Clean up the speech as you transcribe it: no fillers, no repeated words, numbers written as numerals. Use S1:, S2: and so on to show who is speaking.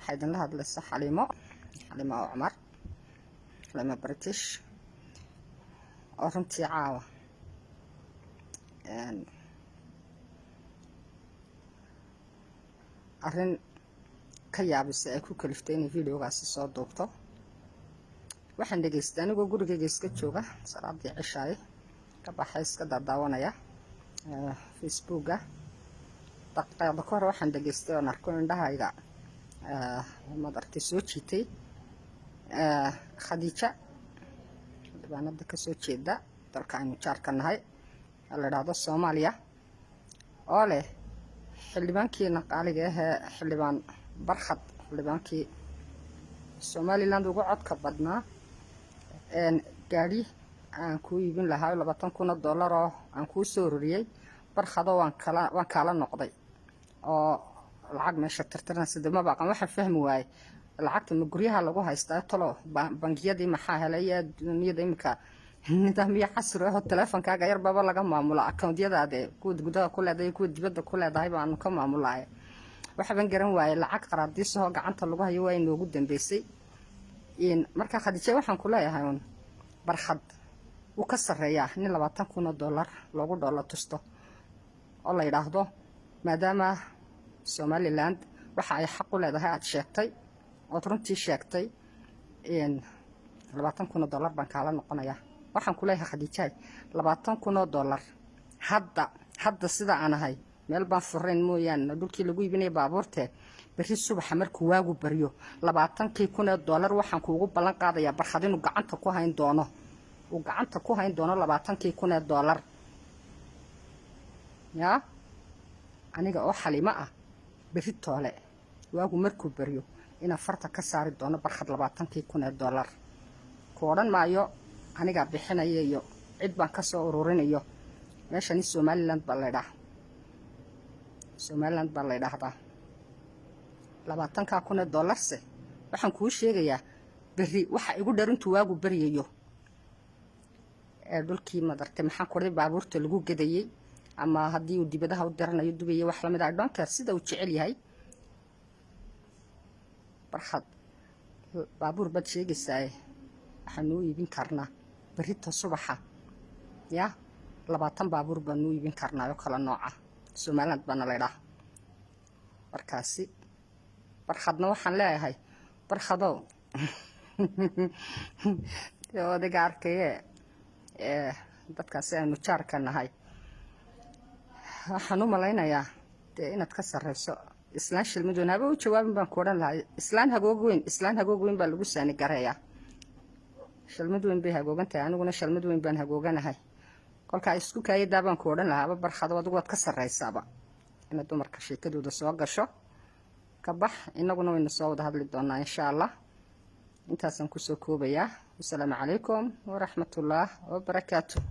S1: waxaydan la hadlaysaa xaliimo cumar xaliimo british oo runtii caawa arrin ka yaabisay ay ku kaliftay inay videogaasi soo duubto. waxaan dhageystay anigoo gurigayga iska jooga salaadii cishaay ka baxay iska daawanaya facebooka daqiiqada ka hor waxaan dhageystay oo arko indhahayga madartay soo jiitay khadiija dibaanada ka soo jeeda dalka aynu jaarka nahay la yiraahdo Soomaaliya oo leh xildhibaankii qaaliga ah xildhibaan barxad xildhibaankii Somaliland ugu codka badnaa gaari aan ku iibin lahaa $20,000 oo aan ku soo ururiyay barxado waan kala noqday oo lacag meesha tirtiranaysa dib ma baqan waxa fahmi waayay lacagta ma guryaha lagu haystaa talo bangiyadii maxaa helay duniyada imika nidaamyo casri ah oo teleefankaaga yar baba laga maamulo account-yadaada kuwa gudaha ku leedahay kuwa dibadda ku leedahay baan ka maamulay waxa ban garan waayay lacag qaraabdiis oo gacanta lagu hayo waa inoogu dambeysay marka Khadiija waxaan ku leeyahay barxad uu ka sareeyaa in $20,000 loogu dhoolo tusto oo la yiraahdo maadaama Somaliland waxa ay xaq u leedahay aad sheegtay oo runtii sheegtay $20,000 baan kala noqonaya. waxaan ku leeyahay Khadiija $20,000 hadda sida aan ahay meel baan fureen mooyaan dhulkii lagu iibinay baabuurte bari subax markuu waagu bariyo $20,000 waxaan kuugu ballan qaadayaa barxad inuu gacanta ku hayn doono $20,000 ya aniga oo xalimo ah bari toole waagu markuu bariyo ina farta ka saari doono barxad $20,000 ku oran maayo aniga bixinaya iyo cid baan ka soo ururinayo meeshani Somaliland baa la yiraahdaa $20,000 waxaan kuu sheegayaa bari waxa igu dharintu waagu bariyayo dhulkii madartay maxaan ku baabuurta lagu gadayay ama haddii uu dibadaha u diranayo dubay wax la mid ah dhanka sida uu jecel yahay barxad baabuur bad sheegaysaa waxaan u iibin karnaa barita subaxa ya 20 baabuur baan u iibin karnaa oo kala nooca Somaliland baan la yiraahdaa markaasi barxadna waxaan leeyahay barxado oo degaarkay dadkaasi aynu jaarka nahay waxaan u malaynayaa inaad ka sareyso islaan shilmadoon haba u jawaabin baan ku oran lahaa islaan hagoog weyn baa lagu saani gareeyaa shilmadoon bay hagoogantahay aniguna shilmadoon baan hagooganahay kolka isku kaayada baan ku oran lahaa barxado adigu waad ka sareysaaba in dumarka sheekadooda soo gasho ka bax inaguna wayna soo wada hadli doonaa insha Allah intaasan ku soo koobayaa. Assalaamu calaykum wa rahmatullahi wa barakaatuh.